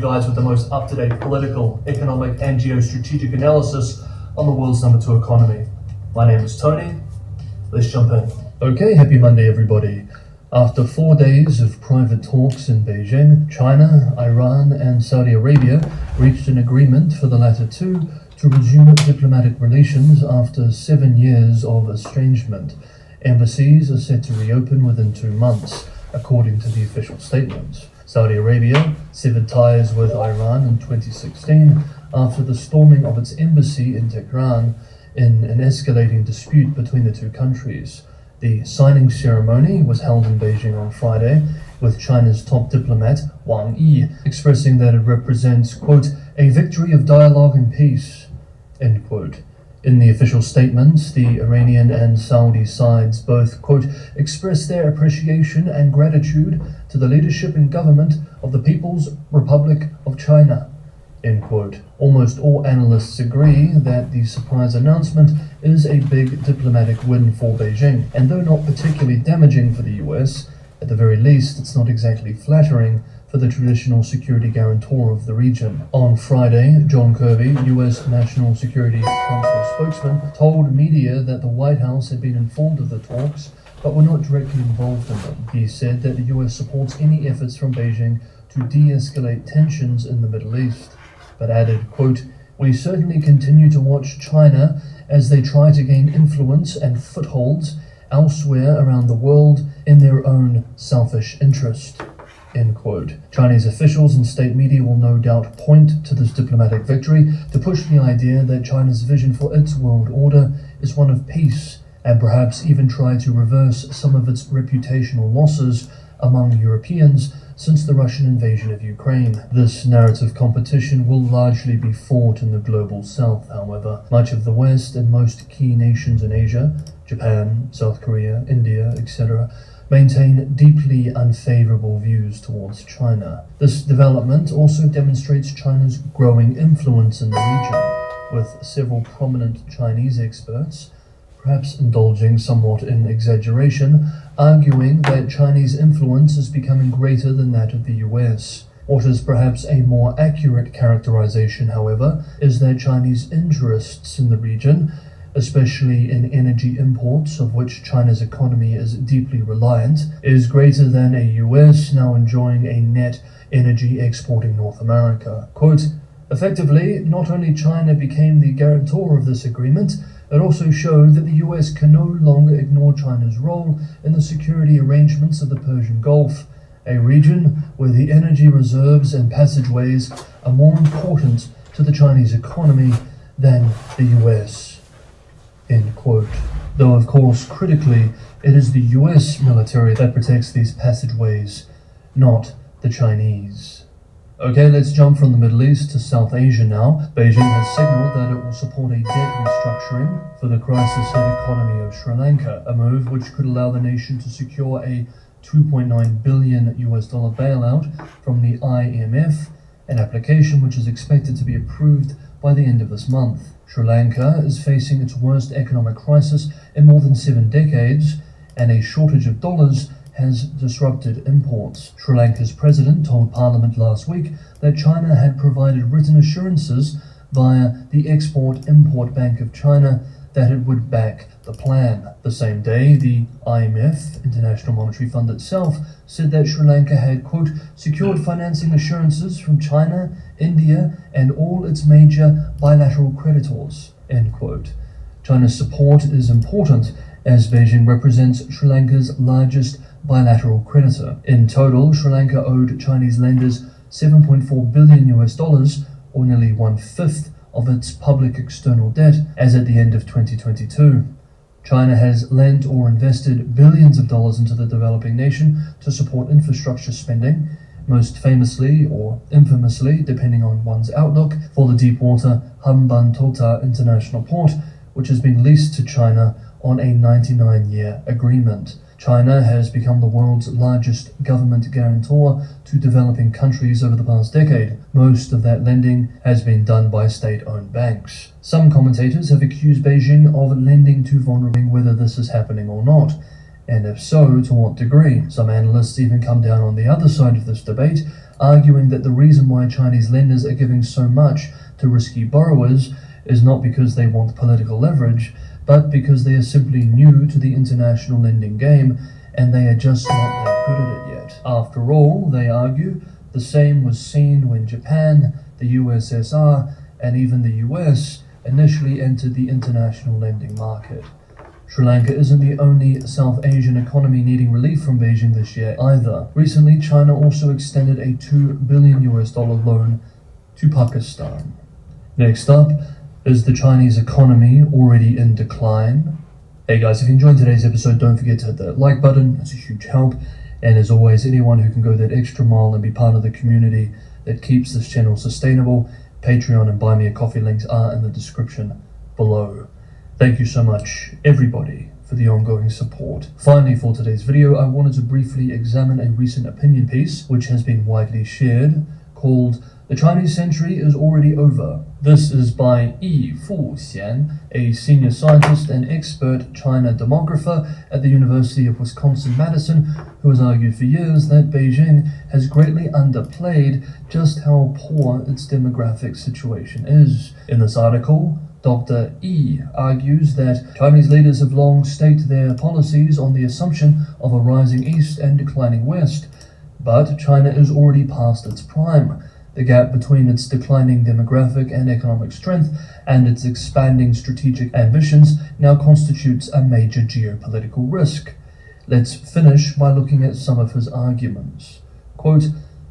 Guys with the most up-to-date political, economic, and geostrategic analysis on the world's #2 economy. My name is Tony. Let's jump in. Okay, happy Monday, everybody. After 4 days of private talks in Beijing, China, Iran, and Saudi Arabia reached an agreement for the latter two to resume diplomatic relations after 7 years of estrangement. Embassies are set to reopen within 2 months, according to the official statement. Saudi Arabia severed ties with Iran in 2016 after the storming of its embassy in Tehran in an escalating dispute between the two countries. The signing ceremony was held in Beijing on Friday, with China's top diplomat, Wang Yi, expressing that it represents, quote, a victory of dialogue and peace, end quote. In the official statements, the Iranian and Saudi sides both, quote, expressed their appreciation and gratitude to the leadership and government of the People's Republic of China, end quote. Almost all analysts agree that the surprise announcement is a big diplomatic win for Beijing, and though not particularly damaging for the US, at the very least it's not exactly flattering for the traditional security guarantor of the region. On Friday, John Kirby, US National Security Council spokesman, told media that the White House had been informed of the talks, but were not directly involved in them. He said that the US supports any efforts from Beijing to de-escalate tensions in the Middle East, but added, quote, we certainly continue to watch China as they try to gain influence and footholds elsewhere around the world in their own selfish interest, end quote. Chinese officials and state media will no doubt point to this diplomatic victory to push the idea that China's vision for its world order is one of peace, and perhaps even try to reverse some of its reputational losses among Europeans since the Russian invasion of Ukraine. This narrative competition will largely be fought in the global south, however. Much of the West and most key nations in Asia, Japan, South Korea, India, etc., maintain deeply unfavorable views towards China. This development also demonstrates China's growing influence in the region, with several prominent Chinese experts, perhaps indulging somewhat in exaggeration, arguing that Chinese influence is becoming greater than that of the US. What is perhaps a more accurate characterization, however, is that Chinese interests in the region, especially in energy imports, of which China's economy is deeply reliant, is greater than a US now enjoying a net energy exporting North America. Quote, effectively, not only China became the guarantor of this agreement, it also showed that the US can no longer ignore China's role in the security arrangements of the Persian Gulf, a region where the energy reserves and passageways are more important to the Chinese economy than the US. End quote. Though of course, critically, it is the US military that protects these passageways, not the Chinese. Okay, let's jump from the Middle East to South Asia now. Beijing has signaled that it will support a debt restructuring for the crisis-hit economy of Sri Lanka, a move which could allow the nation to secure a $2.9 billion bailout from the IMF, an application which is expected to be approved by the end of this month. Sri Lanka is facing its worst economic crisis in more than 7 decades, and a shortage of dollars has disrupted imports. Sri Lanka's president told Parliament last week that China had provided written assurances via the Export-Import Bank of China that it would back the plan. The same day, the IMF, International Monetary Fund itself, said that Sri Lanka had, quote, secured financing assurances from China, India, and all its major bilateral creditors, end quote. China's support is important as Beijing represents Sri Lanka's largest bilateral creditor. In total, Sri Lanka owed Chinese lenders $7.4 billion, or nearly 1/5 of its public external debt, as at the end of 2022. China has lent or invested billions of dollars into the developing nation to support infrastructure spending, most famously or infamously, depending on one's outlook, for the deepwater Hambantota International Port, which has been leased to China on a 99-year agreement. China has become the world's largest government guarantor to developing countries over the past decade. Most of that lending has been done by state-owned banks. Some commentators have accused Beijing of lending to vulnerable, whether this is happening or not, and if so, to what degree. Some analysts even come down on the other side of this debate, arguing that the reason why Chinese lenders are giving so much to risky borrowers is not because they want political leverage, but because they are simply new to the international lending game and they are just not that good at it yet. After all, they argue, the same was seen when Japan, the USSR, and even the US initially entered the international lending market. Sri Lanka isn't the only South Asian economy needing relief from Beijing this year either. Recently, China also extended a $2 billion loan to Pakistan. Next up is the Chinese economy already in decline. Hey guys, if you enjoyed today's episode, don't forget to hit that like button. It's a huge help. And as always, anyone who can go that extra mile and be part of the community that keeps this channel sustainable, Patreon and Buy Me a Coffee links are in the description below. Thank you so much, everybody, for the ongoing support. Finally, for today's video, I wanted to briefly examine a recent opinion piece, which has been widely shared, called "The Chinese Century is Already Over." This is by Yi Fuxian, a senior scientist and expert China demographer at the University of Wisconsin-Madison, who has argued for years that Beijing has greatly underplayed just how poor its demographic situation is. In this article, Dr. Yi argues that Chinese leaders have long staked their policies on the assumption of a rising East and declining West, but China is already past its prime. The gap between its declining demographic and economic strength and its expanding strategic ambitions now constitutes a major geopolitical risk. Let's finish by looking at some of his arguments. Quote,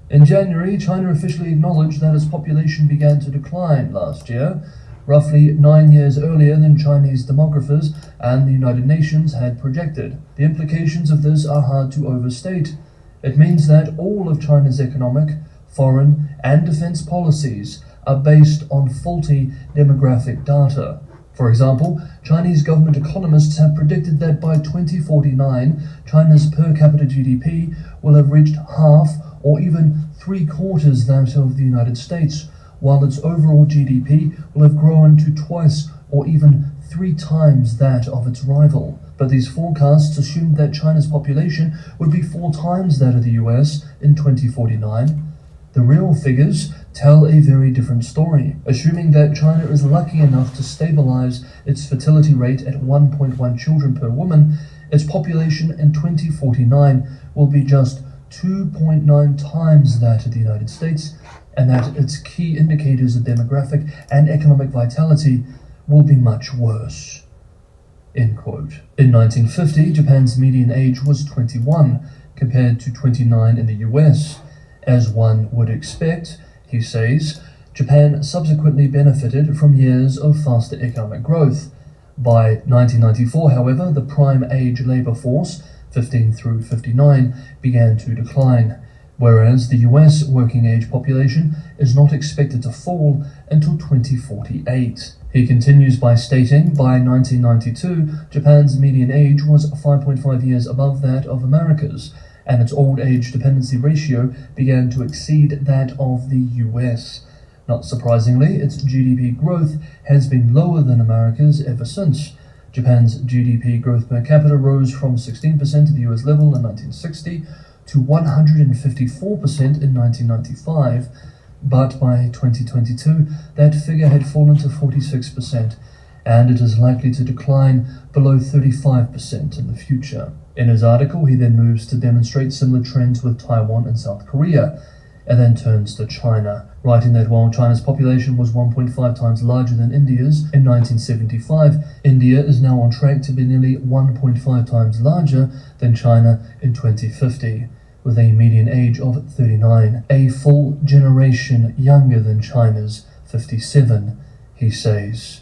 "In January, China officially acknowledged that its population began to decline last year, roughly 9 years earlier than Chinese demographers and the United Nations had projected. The implications of this are hard to overstate. It means that all of China's economic, foreign, and defense policies are based on faulty demographic data. For example, Chinese government economists have predicted that by 2049, China's per capita GDP will have reached half or even 3/4 that of the United States, while its overall GDP will have grown to twice or even 3 times that of its rival. But these forecasts assumed that China's population would be 4 times that of the US in 2049. The real figures tell a very different story. Assuming that China is lucky enough to stabilize its fertility rate at 1.1 children per woman, its population in 2049 will be just 2.9 times that of the United States, and that its key indicators of demographic and economic vitality will be much worse." End quote. In 1950, Japan's median age was 21, compared to 29 in the US. As one would expect, he says, Japan subsequently benefited from years of faster economic growth. By 1994, however, the prime age labor force, 15 through 59, began to decline, whereas the US working age population is not expected to fall until 2048. He continues by stating, by 1992, Japan's median age was 5.5 years above that of America's, and its old age dependency ratio began to exceed that of the US. Not surprisingly, its GDP growth has been lower than America's ever since. Japan's GDP growth per capita rose from 16% of the US level in 1960 to 154% in 1995, but by 2022 that figure had fallen to 46%, and it is likely to decline below 35% in the future. In his article, he then moves to demonstrate similar trends with Taiwan and South Korea, and then turns to China, writing that while China's population was 1.5 times larger than India's in 1975, India is now on track to be nearly 1.5 times larger than China in 2050, with a median age of 39, a full generation younger than China's 57, he says.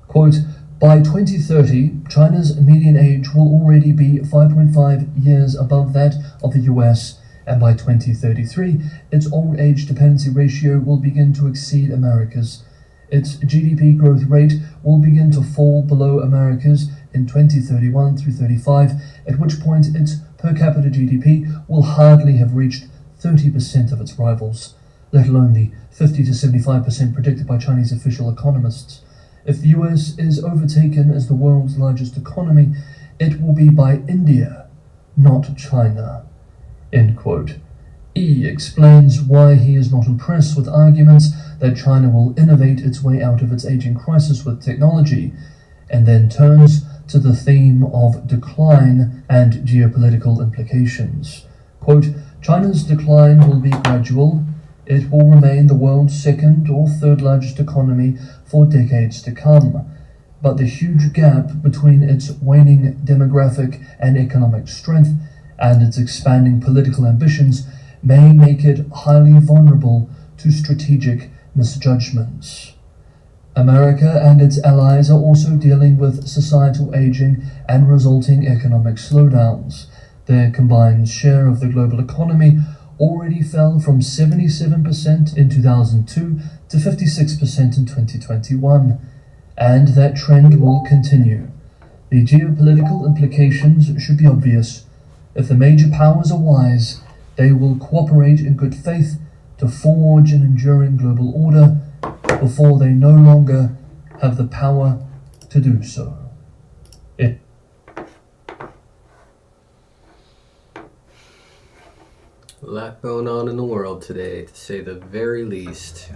Quote, "By 2030, China's median age will already be 5.5 years above that of the US, and by 2033, its old age dependency ratio will begin to exceed America's. Its GDP growth rate will begin to fall below America's in 2031 through 35, at which point its per capita GDP will hardly have reached 30% of its rivals, let alone the 50 to 75% predicted by Chinese official economists. If the US is overtaken as the world's largest economy, it will be by India, not China." End quote. E explains why he is not impressed with arguments that China will innovate its way out of its aging crisis with technology, and then turns to the theme of decline and geopolitical implications. Quote, China's decline will be gradual. It will remain the world's second or third largest economy for decades to come. But the huge gap between its waning demographic and economic strength and its expanding political ambitions may make it highly vulnerable to strategic misjudgments. America and its allies are also dealing with societal aging and resulting economic slowdowns. Their combined share of the global economy already fell from 77% in 2002 to 56% in 2021, and that trend will continue. The geopolitical implications should be obvious. If the major powers are wise, they will cooperate in good faith to forge an enduring global order before they no longer have the power to do so. A lot going on in the world today, to say the very least.